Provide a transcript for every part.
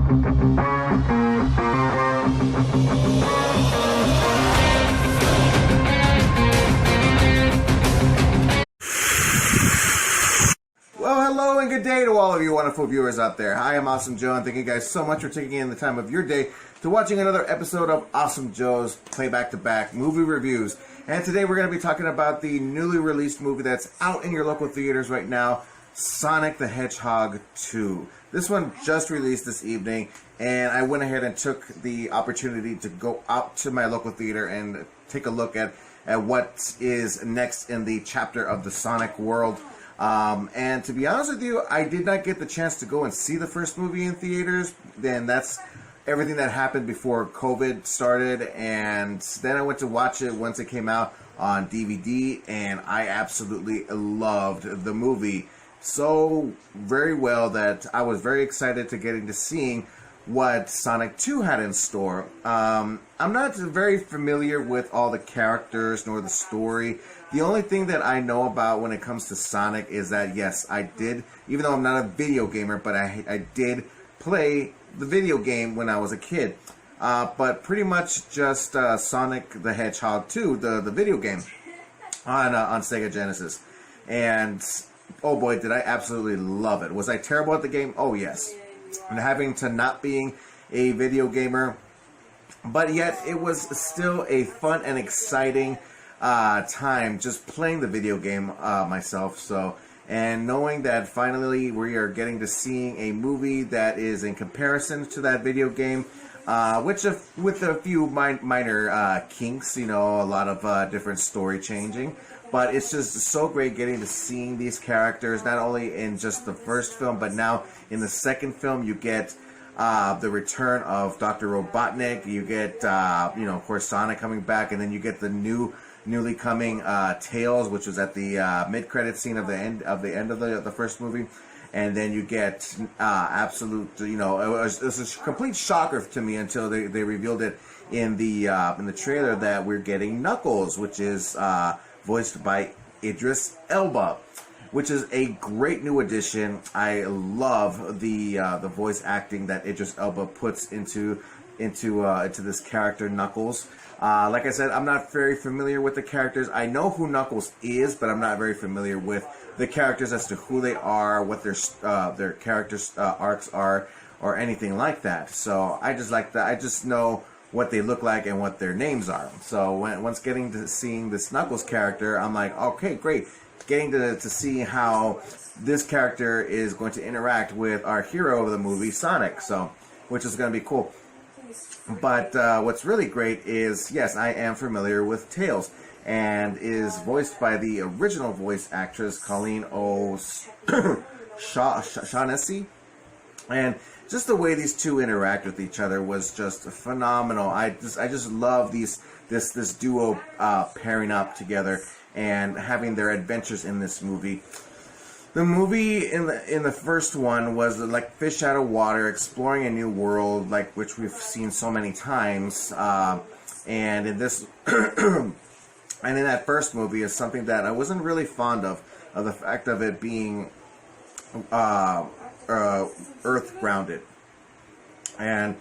Well, hello and good day to all of you wonderful viewers out there. I am Awesome Joe, and thank you guys so much for taking in the time of your day to watching another episode of Awesome Joe's Play Back-to-Back Movie Reviews. And today we're going to be talking about the newly released movie that's out in your local theaters right now, Sonic the Hedgehog 2. This one just released this evening, and I went ahead and took the opportunity to go out to my local theater and take a look at what is next in the chapter of the Sonic world. And to be honest with you, I did not get the chance to go and see the first movie in theaters. Then that's everything that happened before COVID started. And then I went to watch it once it came out on DVD, and I absolutely loved the movie so very well that I was very excited to getting to seeing what Sonic 2 had in store. I'm not very familiar with all the characters nor the story. The only thing that I know about when it comes to Sonic is that, yes, I did, even though I'm not a video gamer, but I did play the video game when I was a kid. But pretty much just Sonic the Hedgehog 2, the video game, on Sega Genesis. And, oh boy, did I absolutely love it. Was I terrible at the game? Oh, yes. And having to not being a video gamer, but yet it was still a fun and exciting time just playing the video game myself. So, and knowing that finally we are getting to seeing a movie that is in comparison to that video game, which with a few minor kinks, you know, a lot of different story changing. But it's just so great getting to seeing these characters, not only in just the first film, but now in the second film, you get the return of Dr. Robotnik. You get, you know, of course, Sonic coming back, and then you get the newly coming Tails, which was at the mid-credit scene of the end of the first movie. And then you get absolute, you know, it was a complete shocker to me until they revealed it in the trailer that we're getting Knuckles, which is voiced by Idris Elba, which is a great new addition. I love the voice acting that Idris Elba puts into this character Knuckles. Like I said, I'm not very familiar with the characters. I know who Knuckles is, but I'm not very familiar with the characters as to who they are, what their characters arcs are, or anything like that. So I just like that. I just know what they look like and what their names are. So once getting to seeing this Knuckles character, I'm like, okay, great. Getting to see how this character is going to interact with our hero of the movie, Sonic. So, which is going to be cool. But what's really great is, yes, I am familiar with Tails, and is voiced by the original voice actress Colleen O'Shaughnessy. And just the way these two interact with each other was just phenomenal. I just love this duo pairing up together and having their adventures in this movie. The movie in the first one was like fish out of water, exploring a new world, like which we've seen so many times. And in this, and in that first movie is something that I wasn't really fond of the fact of it being Earth grounded, and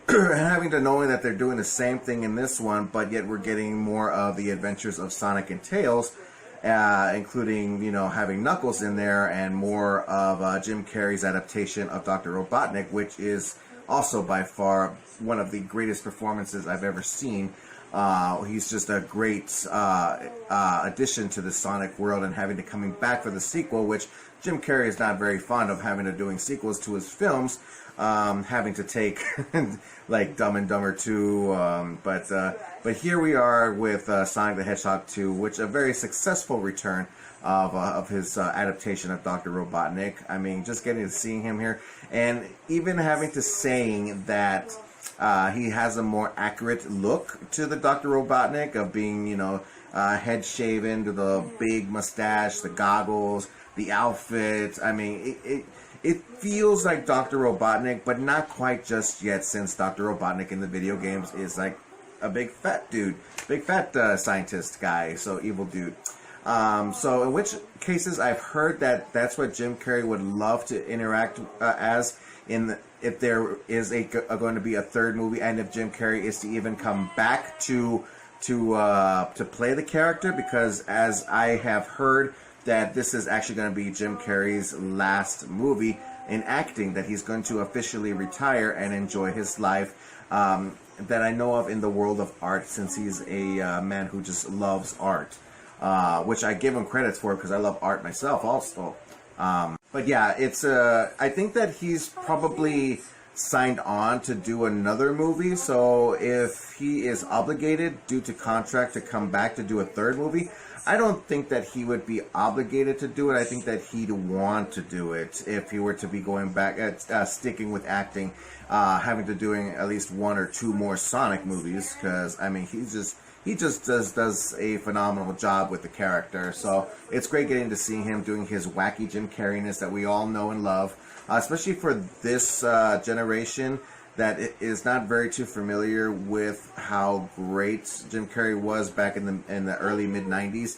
having to knowing that they're doing the same thing in this one, but yet we're getting more of the adventures of Sonic and Tails, including, you know, having Knuckles in there, and more of Jim Carrey's adaptation of Dr. Robotnik, which is also by far one of the greatest performances I've ever seen. He's just a great addition to the Sonic world, and having to coming back for the sequel, which Jim Carrey is not very fond of having to doing sequels to his films, having to take like Dumb and Dumber 2, but here we are with Sonic the Hedgehog 2, which a very successful return of his adaptation of Dr. Robotnik. I mean, just getting to seeing him here, and even having to saying that he has a more accurate look to the Dr. Robotnik of being, you know, head shaven, to the big mustache, the goggles, the outfit. I mean, it feels like Dr. Robotnik, but not quite just yet, since Dr. Robotnik in the video games is like a big fat dude, big fat scientist guy, so evil dude. So in which cases I've heard that that's what Jim Carrey would love to interact as if there is going to be a third movie, and if Jim Carrey is to even come back to play the character, because as I have heard that this is actually going to be Jim Carrey's last movie in acting, that he's going to officially retire and enjoy his life, that I know of in the world of art, since he's a man who just loves art, which I give him credits for because I love art myself also. But yeah, it's I think that he's probably signed on to do another movie, so if he is obligated due to contract to come back to do a third movie, I don't think that he would be obligated to do it. I think that he'd want to do it if he were to be going back at sticking with acting, having to doing at least one or two more Sonic movies, because I mean he just does a phenomenal job with the character. So it's great getting to see him doing his wacky Jim Carreyness that we all know and love, especially for this generation that is not very too familiar with how great Jim Carrey was back in the early mid-90s,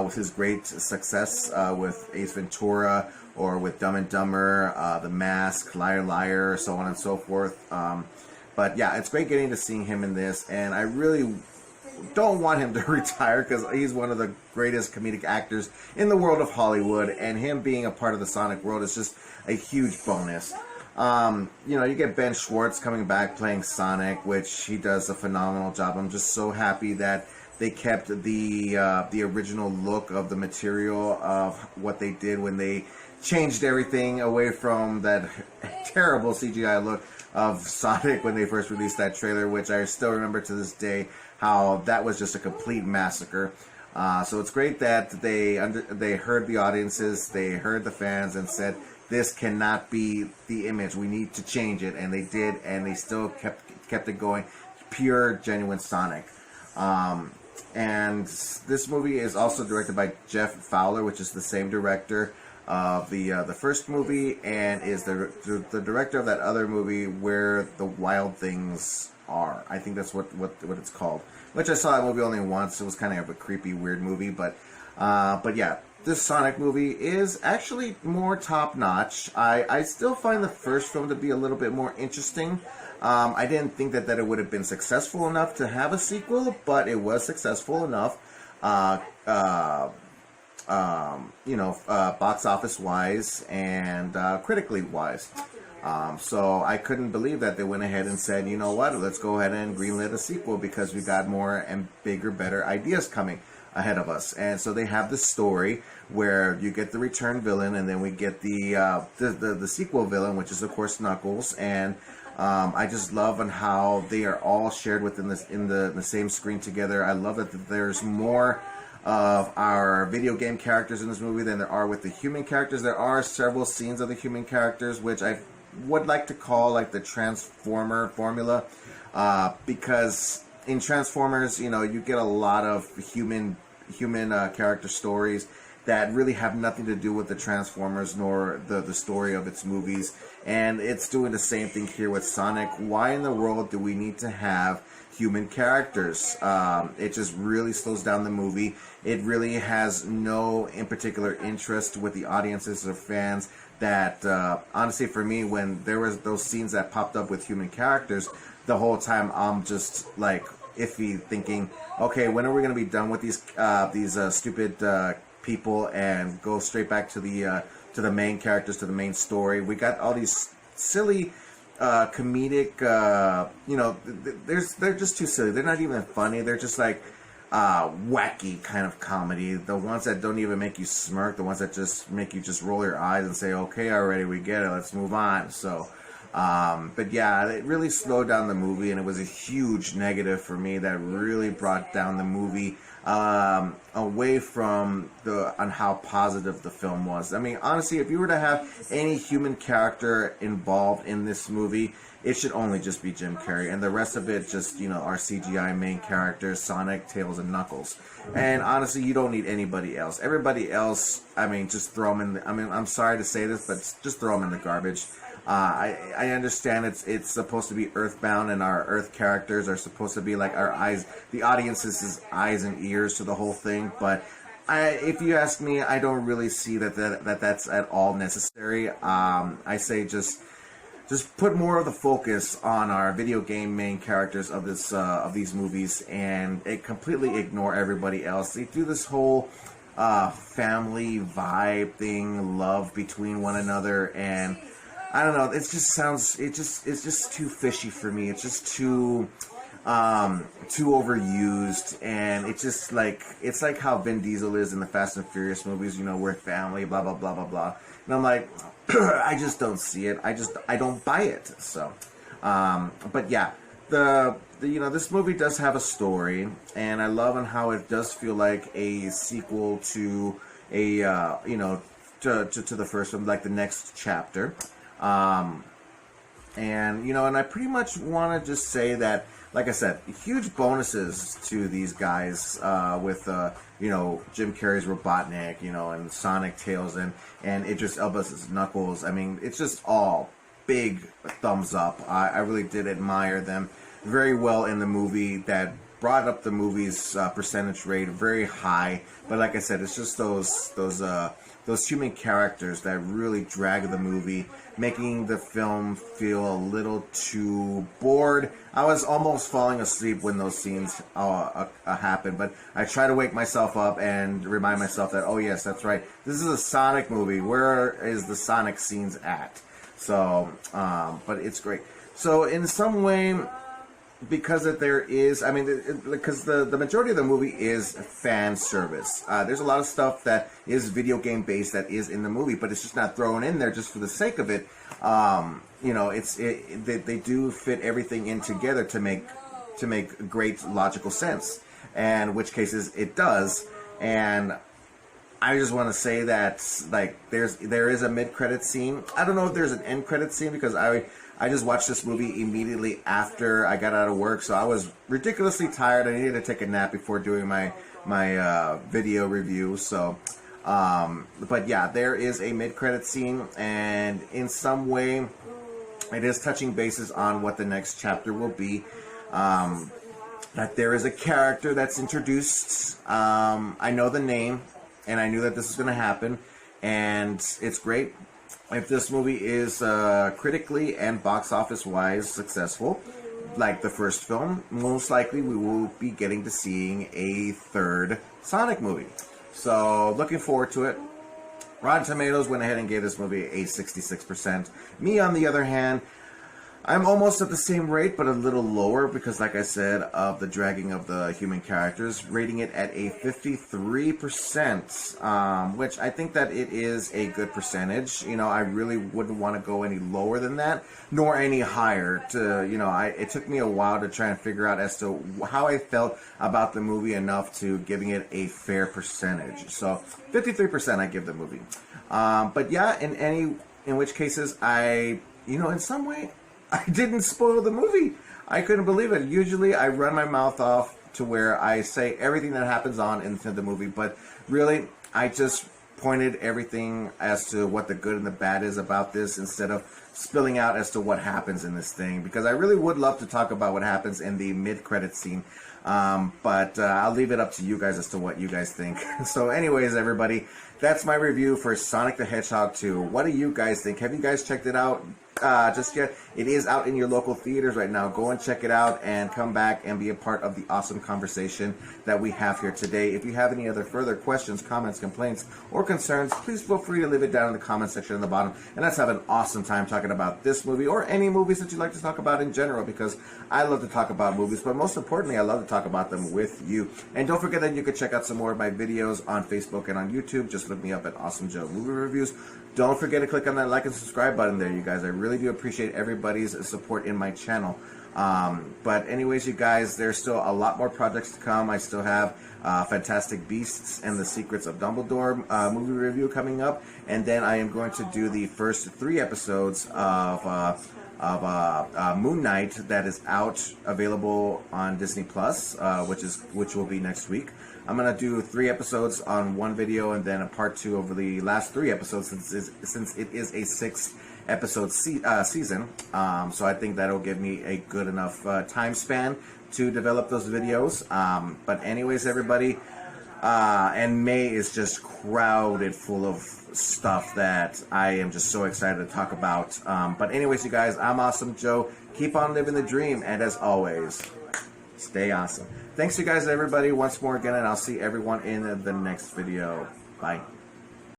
with his great success with Ace Ventura, or with Dumb and Dumber, The Mask, Liar Liar, so on and so forth. But yeah, it's great getting to see him in this, and I really don't want him to retire because he's one of the greatest comedic actors in the world of Hollywood, and him being a part of the Sonic world is just a huge bonus. You get Ben Schwartz coming back playing Sonic, which he does a phenomenal job. I'm just so happy that they kept the original look of the material of what they did when they changed everything away from that terrible CGI look of Sonic when they first released that trailer, which I still remember to this day how that was just a complete massacre. So it's great that they heard the audiences, they heard the fans, and said, this cannot be the image. We need to change it, and they did, and they still kept it going. Pure, genuine Sonic. And this movie is also directed by Jeff Fowler, which is the same director of the first movie, and is the director of that other movie Where the Wild Things Are. I think that's what it's called. Which I saw that movie only once. It was kind of a creepy, weird movie, but yeah. This Sonic movie is actually more top-notch. I still find the first film to be a little bit more interesting. I didn't think that it would have been successful enough to have a sequel, but it was successful enough, box office-wise and critically-wise. So I couldn't believe that they went ahead and said, you know what, let's go ahead and greenlit a sequel because we got more and bigger, better ideas coming ahead of us. And so they have this story where you get the return villain, and then we get the sequel villain, which is of course Knuckles. And I just love on how they are all shared within the same screen together. I love that there's more of our video game characters in this movie than there are with the human characters. There are several scenes of the human characters, which I would like to call like the Transformer formula, because in Transformers, you get a lot of human character stories that really have nothing to do with the Transformers nor the story of its movies, and it's doing the same thing here with Sonic. Why in the world do we need to have human characters? It just really slows down the movie. It really has no in particular interest with the audiences or fans. That honestly, for me, when there was those scenes that popped up with human characters, the whole time I'm just like iffy, thinking, okay, when are we going to be done with these stupid people and go straight back to the main characters, to the main story? We got all these silly comedic, they're just too silly. They're not even funny. They're just like wacky kind of comedy. The ones that don't even make you smirk, the ones that just make you just roll your eyes and say, okay, already, we get it, let's move on. So but yeah, it really slowed down the movie, and it was a huge negative for me that really brought down the movie away from on how positive the film was. I mean, honestly, if you were to have any human character involved in this movie, it should only just be Jim Carrey, and the rest of it just, our CGI main characters, Sonic, Tails, and Knuckles. And honestly, you don't need anybody else. Everybody else, I mean, just throw them in. I'm sorry to say this, but just throw them in the garbage. I understand it's supposed to be Earthbound, and our Earth characters are supposed to be like our eyes, the audience's eyes and ears to the whole thing. But if you ask me, I don't really see that's at all necessary. I say just just put more of the focus on our video game main characters of this of these movies, and it completely ignore everybody else. They do this whole family vibe thing, love between one another, and I don't know. It just sounds. It's just too fishy for me. It's just too overused, and it's like how Vin Diesel is in the Fast and Furious movies. You know, we're family, blah blah blah blah blah. And I'm like, I just don't see it. I don't buy it. So, but yeah, the this movie does have a story, and I love on how it does feel like a sequel to a to the first one, like the next chapter. And and I pretty much want to just say that, like I said, huge bonuses to these guys with Jim Carrey's Robotnik, and Sonic, Tails, and Idris Elba's Knuckles. I mean, it's just all big thumbs up. I really did admire them very well in the movie. That brought up the movie's percentage rate very high. But like I said, it's just those human characters that really drag the movie, making the film feel a little too bored. I was almost falling asleep when those scenes happened, but I try to wake myself up and remind myself that, oh yes, that's right, this is a Sonic movie. Where is the Sonic scenes at? So, but it's great. So in some way, because there is, I mean, because the majority of the movie is fan service. There's a lot of stuff that is video game based that is in the movie, but it's just not thrown in there just for the sake of it. They do fit everything in together to make great logical sense, and which cases it does. And I just want to say that, like, there is a mid-credit scene. I don't know if there's an end-credit scene, because I just watched this movie immediately after I got out of work, so I was ridiculously tired. I needed to take a nap before doing my video review. So, but yeah, there is a mid-credit scene, and in some way, it is touching bases on what the next chapter will be. That there is a character that's introduced. I know the name, and I knew that this was going to happen, and it's great. If this movie is critically and box office wise successful, like the first film, most likely we will be getting to seeing a third Sonic movie. So looking forward to it. Rotten Tomatoes went ahead and gave this movie a 66%. Me, on the other hand, I'm almost at the same rate, but a little lower because, like I said, of the dragging of the human characters, rating it at a 53%, which I think that it is a good percentage. I really wouldn't want to go any lower than that, nor any higher. It took me a while to try and figure out as to how I felt about the movie enough to giving it a fair percentage. So 53% I give the movie. But yeah, in which cases in some way, I didn't spoil the movie. I couldn't believe it. Usually I run my mouth off to where I say everything that happens on into the movie, but really I just pointed everything as to what the good and the bad is about this, instead of spilling out as to what happens in this thing, because I really would love to talk about what happens in the mid-credit scene. But I'll leave it up to you guys as to what you guys think. So anyways, everybody, that's my review for Sonic the Hedgehog 2. What do you guys think? Have you guys checked it out just yet? It is out in your local theaters right now. Go and check it out and come back and be a part of the awesome conversation that we have here today. If you have any other further questions, comments, complaints, or concerns, please feel free to leave it down in the comment section in the bottom, and let's have an awesome time talking about this movie or any movies that you'd like to talk about in general, because I love to talk about movies, but most importantly, I love to talk about them with you. And don't forget that you can check out some more of my videos on Facebook and on YouTube. Just look me up at Awesome Joe Movie Reviews. Don't forget to click on that like and subscribe button there, you guys. I really do appreciate everybody's support in my channel. But anyways, you guys, there's still a lot more projects to come. I still have Fantastic Beasts and the Secrets of Dumbledore movie review coming up, and then I am going to do the first 3 episodes of Moon Knight that is out, available on Disney Plus, which will be next week. I'm gonna do 3 episodes on one video, and then a part 2 over the last 3 episodes, since it is a 6-episode season. So I think that'll give me a good enough time span to develop those videos. But anyways, everybody, And May is just crowded full of stuff that I am just so excited to talk about. But anyways, you guys, I'm Awesome Joe. Keep on living the dream, and as always, stay awesome. Thanks you guys, everybody, once more again, and I'll see everyone in the next video. Bye.